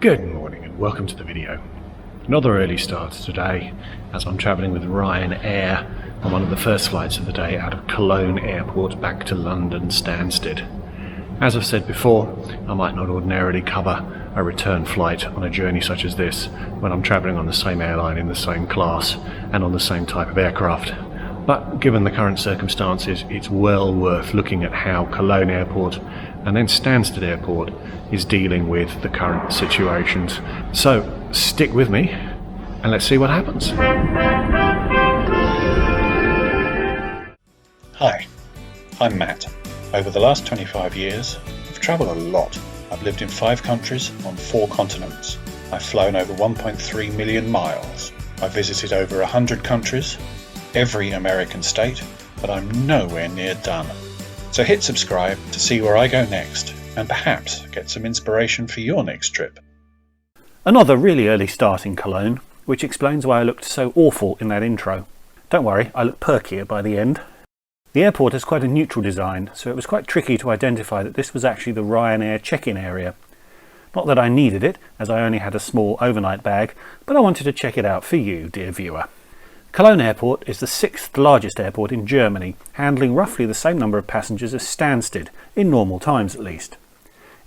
Good morning and welcome to the video. Another early start today as I'm travelling with Ryanair on one of the first flights of the day out of Cologne airport back to London Stansted. As I've said before, I might not ordinarily cover a return flight on a journey such as this when I'm travelling on the same airline in the same class and on the same type of aircraft. But given the current circumstances, it's well worth looking at how Cologne airport and then Stansted airport is dealing with the current situations. So stick with me and let's see what happens. Hi, I'm Matt. Over the last 25 years, I've travelled a lot. I've lived in 5 countries on 4 continents. I've flown over 1.3 million miles. I've visited over 100 countries, every American state, but I'm nowhere near done. So hit subscribe to see where I go next and perhaps get some inspiration for your next trip. Another really early start in Cologne, which explains why I looked so awful in that intro. Don't worry, I look perkier by the end. The airport has quite a neutral design, so it was quite tricky to identify that this was actually the Ryanair check-in area. Not that I needed it, as I only had a small overnight bag, but I wanted to check it out for you, dear viewer. Cologne Airport is the 6th largest airport in Germany, handling roughly the same number of passengers as Stansted, in normal times at least.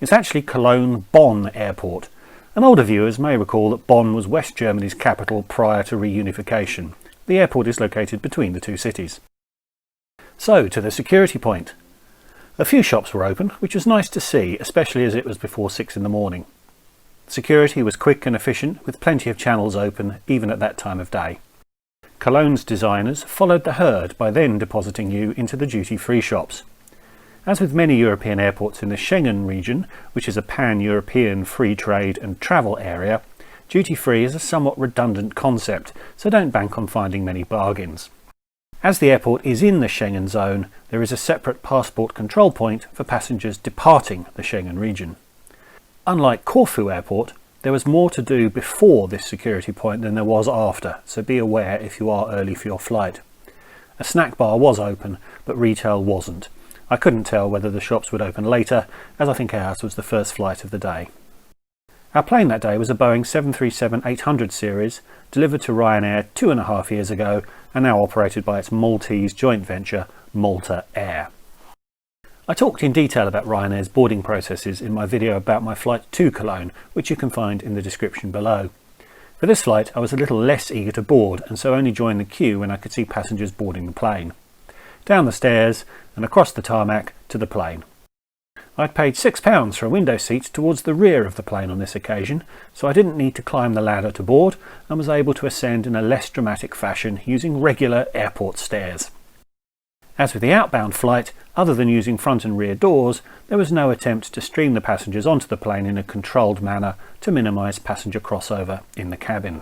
It's actually Cologne-Bonn Airport, and older viewers may recall that Bonn was West Germany's capital prior to reunification. The airport is located between the two cities. So, to the security point. A few shops were open, which was nice to see, especially as it was before 6 in the morning. Security was quick and efficient, with plenty of channels open, even at that time of day. Cologne's designers followed the herd by then depositing you into the duty-free shops. As with many European airports in the Schengen region, which is a pan-European free trade and travel area, duty-free is a somewhat redundant concept, so don't bank on finding many bargains. As the airport is in the Schengen zone, there is a separate passport control point for passengers departing the Schengen region. Unlike Corfu Airport, there was more to do before this security point than there was after, so be aware if you are early for your flight. A snack bar was open, but retail wasn't. I couldn't tell whether the shops would open later, as I think ours was the first flight of the day. Our plane that day was a Boeing 737-800 series, delivered to Ryanair 2.5 years ago and now operated by its Maltese joint venture, Malta Air. I talked in detail about Ryanair's boarding processes in my video about my flight to Cologne, which you can find in the description below. For this flight I was a little less eager to board and so only joined the queue when I could see passengers boarding the plane. Down the stairs and across the tarmac to the plane. I'd paid £6 for a window seat towards the rear of the plane on this occasion, so I didn't need to climb the ladder to board and was able to ascend in a less dramatic fashion using regular airport stairs. As with the outbound flight, other than using front and rear doors, there was no attempt to stream the passengers onto the plane in a controlled manner to minimise passenger crossover in the cabin.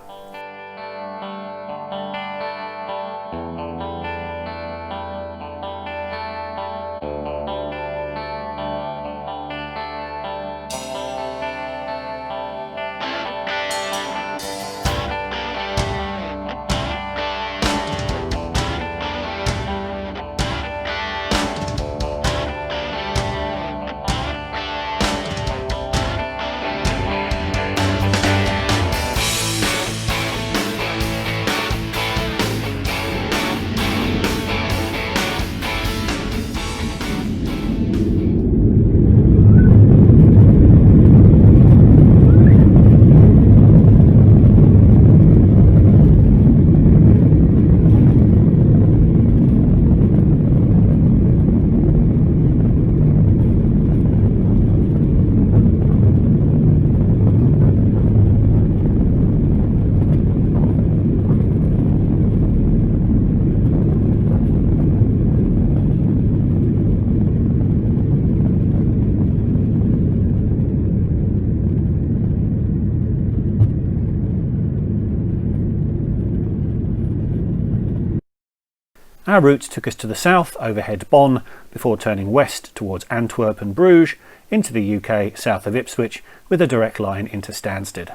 Our route took us to the south, overhead Bonn, before turning west towards Antwerp and Bruges, into the UK south of Ipswich, with a direct line into Stansted.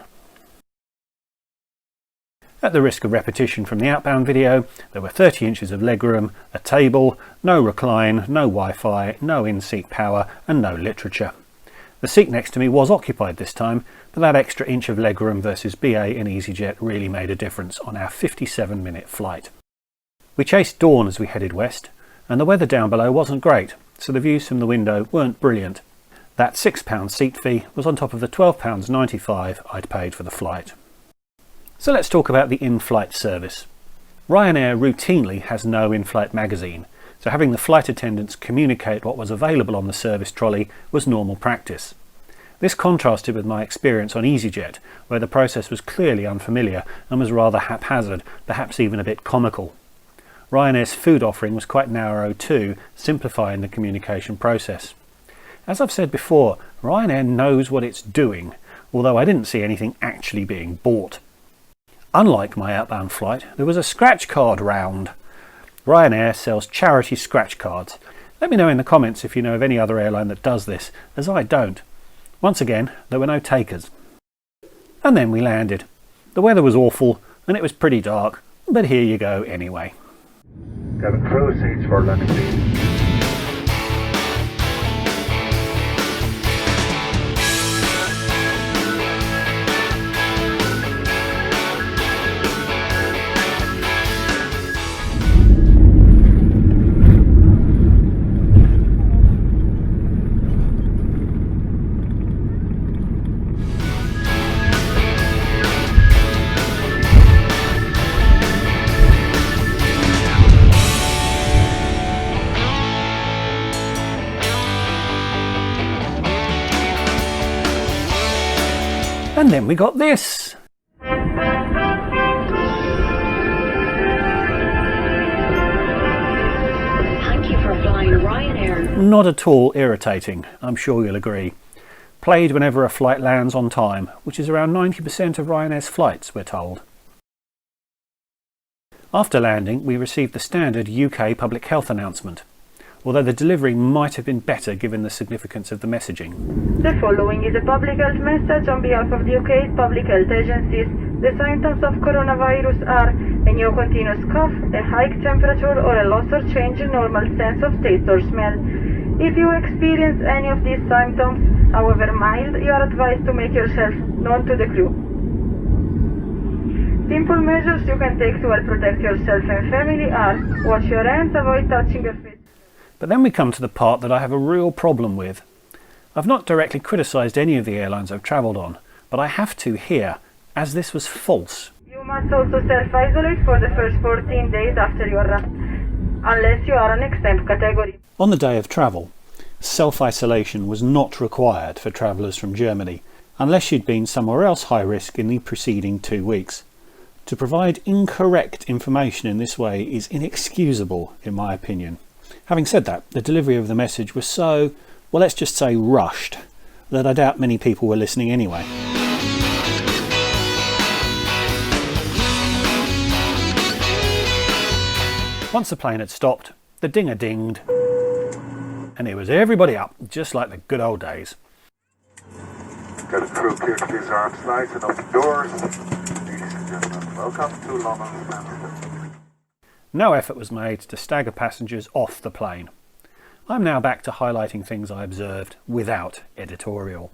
At the risk of repetition from the outbound video, there were 30 inches of legroom, a table, no recline, no Wi-Fi, no in-seat power and no literature. The seat next to me was occupied this time, but that extra inch of legroom versus BA and easyJet really made a difference on our 57-minute flight. We chased dawn as we headed west, and the weather down below wasn't great, so the views from the window weren't brilliant. That £6 seat fee was on top of the £12.95 I'd paid for the flight. So let's talk about the in-flight service. Ryanair routinely has no in-flight magazine, so having the flight attendants communicate what was available on the service trolley was normal practice. This contrasted with my experience on easyJet, where the process was clearly unfamiliar and was rather haphazard, perhaps even a bit comical. Ryanair's food offering was quite narrow too, simplifying the communication process. As I've said before, Ryanair knows what it's doing, although I didn't see anything actually being bought. Unlike my outbound flight, there was a scratch card round. Ryanair sells charity scratch cards. Let me know in the comments if you know of any other airline that does this, as I don't. Once again, there were no takers. And then we landed. The weather was awful and it was pretty dark, but here you go anyway. Cabin crew seats for landing please. And then we got this. Thank you for flying Ryanair. Not at all irritating, I'm sure you'll agree. Played whenever a flight lands on time, which is around 90% of Ryanair's flights, we're told. After landing, we received the standard UK public health announcement, although the delivery might have been better given the significance of the messaging. The following is a public health message on behalf of the UK's public health agencies. The symptoms of coronavirus are a new continuous cough, a high temperature or a loss or change in normal sense of taste or smell. If you experience any of these symptoms, however mild, you are advised to make yourself known to the crew. Simple measures you can take to help protect yourself and family are: wash your hands, avoid touching your face. But then we come to the part that I have a real problem with. I've not directly criticised any of the airlines I've travelled on, but I have to here, as this was false. You must also self-isolate for the first 14 days after you arrive, unless you are an exempt category. On the day of travel, self-isolation was not required for travellers from Germany, unless you'd been somewhere else high risk in the preceding 2 weeks. To provide incorrect information in this way is inexcusable, in my opinion. Having said that, the delivery of the message was so, well, let's just say rushed, that I doubt many people were listening anyway. Once the plane had stopped, the dinger dinged, and it was everybody up, just like the good old days. Cabin crew clear to please arms nice and open doors. Ladies and gentlemen, welcome to London Stansted. No effort was made to stagger passengers off the plane. I'm now back to highlighting things I observed without editorial.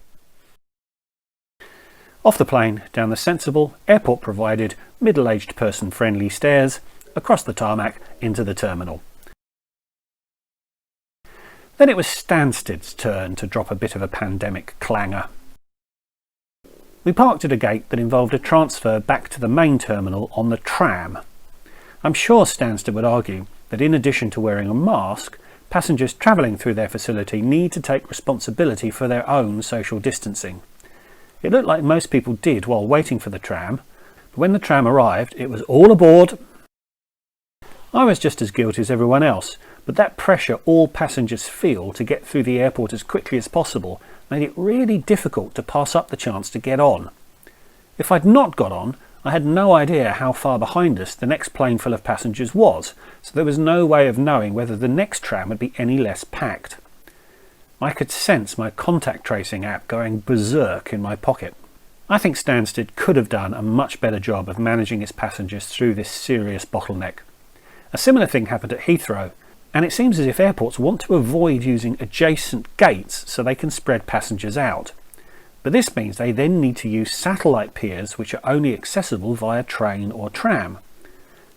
Off the plane, down the sensible, airport-provided, middle-aged person-friendly stairs, across the tarmac into the terminal. Then it was Stansted's turn to drop a bit of a pandemic clanger. We parked at a gate that involved a transfer back to the main terminal on the tram. I'm sure Stansted would argue that in addition to wearing a mask, passengers travelling through their facility need to take responsibility for their own social distancing. It looked like most people did while waiting for the tram, but when the tram arrived, it was all aboard. I was just as guilty as everyone else, but that pressure all passengers feel to get through the airport as quickly as possible made it really difficult to pass up the chance to get on. If I'd not got on, I had no idea how far behind us the next plane full of passengers was, so there was no way of knowing whether the next tram would be any less packed. I could sense my contact tracing app going berserk in my pocket. I think Stansted could have done a much better job of managing its passengers through this serious bottleneck. A similar thing happened at Heathrow. and it seems as if airports want to avoid using adjacent gates so they can spread passengers out. But this means they then need to use satellite piers which are only accessible via train or tram.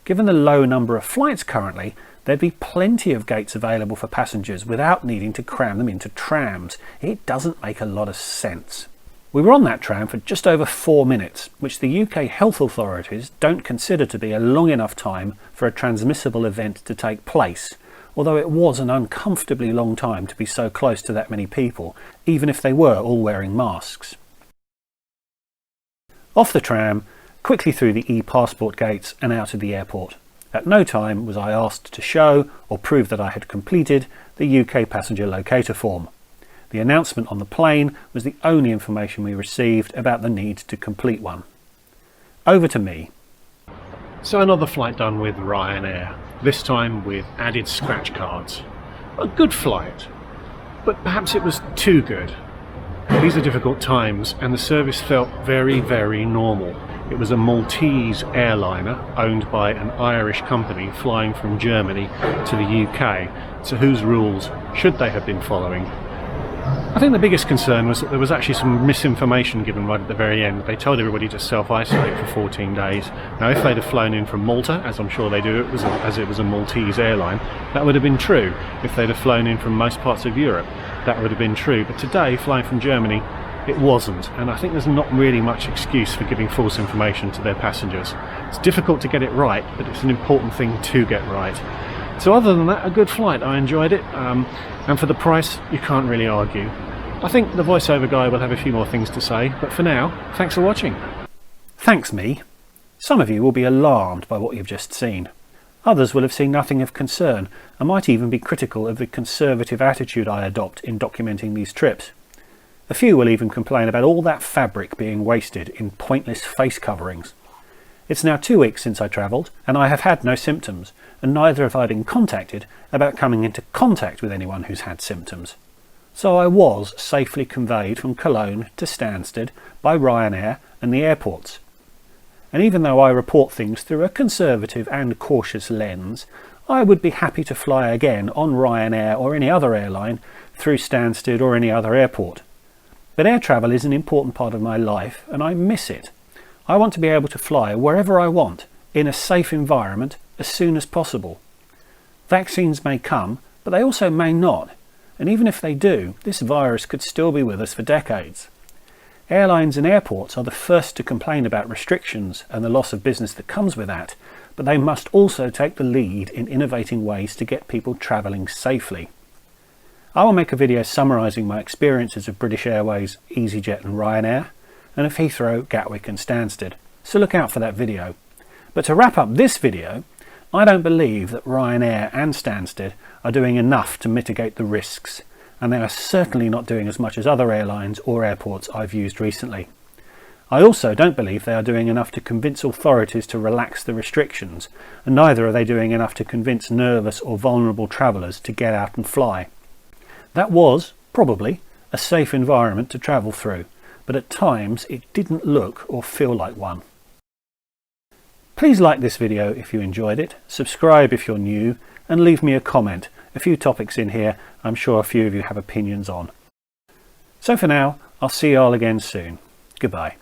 Given the low number of flights currently, there'd be plenty of gates available for passengers without needing to cram them into trams. It doesn't make a lot of sense. We were on that tram for just over 4 minutes, which the UK health authorities don't consider to be a long enough time for a transmissible event to take place, although it was an uncomfortably long time to be so close to that many people, even if they were all wearing masks. Off the tram, quickly through the e-passport gates and out of the airport. At no time was I asked to show or prove that I had completed the UK passenger locator form. The announcement on the plane was the only information we received about the need to complete one. Over to me. So another flight done with Ryanair, this time with added scratch cards. A good flight, but perhaps it was too good. These are difficult times and the service felt very, very normal. It was a Maltese airliner owned by an Irish company flying from Germany to the UK, so whose rules should they have been following? I think the biggest concern was that there was actually some misinformation given right at the very end. They told everybody to self-isolate for 14 days. Now if they'd have flown in from Malta, as I'm sure they do, as it was a Maltese airline, that would have been true. If they'd have flown in from most parts of Europe, that would have been true. But today, flying from Germany, it wasn't, and I think there's not really much excuse for giving false information to their passengers. It's difficult to get it right, but it's an important thing to get right. So other than that, a good flight. I enjoyed it, and for the price, you can't really argue. I think the voiceover guy will have a few more things to say, but for now, thanks for watching. Thanks, me. Some of you will be alarmed by what you've just seen. Others will have seen nothing of concern and might even be critical of the conservative attitude I adopt in documenting these trips. A few will even complain about all that fabric being wasted in pointless face coverings. It's now 2 weeks since I travelled, and I have had no symptoms, and neither have I been contacted about coming into contact with anyone who's had symptoms. So I was safely conveyed from Cologne to Stansted by Ryanair and the airports. And even though I report things through a conservative and cautious lens, I would be happy to fly again on Ryanair or any other airline through Stansted or any other airport. But air travel is an important part of my life and I miss it. I want to be able to fly wherever I want, in a safe environment, as soon as possible. Vaccines may come, but they also may not. And even if they do, this virus could still be with us for decades. Airlines and airports are the first to complain about restrictions and the loss of business that comes with that, but they must also take the lead in innovating ways to get people travelling safely. I will make a video summarising my experiences of British Airways, easyJet and Ryanair, and of Heathrow, Gatwick and Stansted, so look out for that video. But to wrap up this video, I don't believe that Ryanair and Stansted are doing enough to mitigate the risks, and they are certainly not doing as much as other airlines or airports I've used recently. I also don't believe they are doing enough to convince authorities to relax the restrictions, and neither are they doing enough to convince nervous or vulnerable travellers to get out and fly. That was, probably, a safe environment to travel through, but at times it didn't look or feel like one. Please like this video if you enjoyed it, subscribe if you're new, and leave me a comment. A few topics in here I'm sure a few of you have opinions on. So for now, I'll see you all again soon. Goodbye.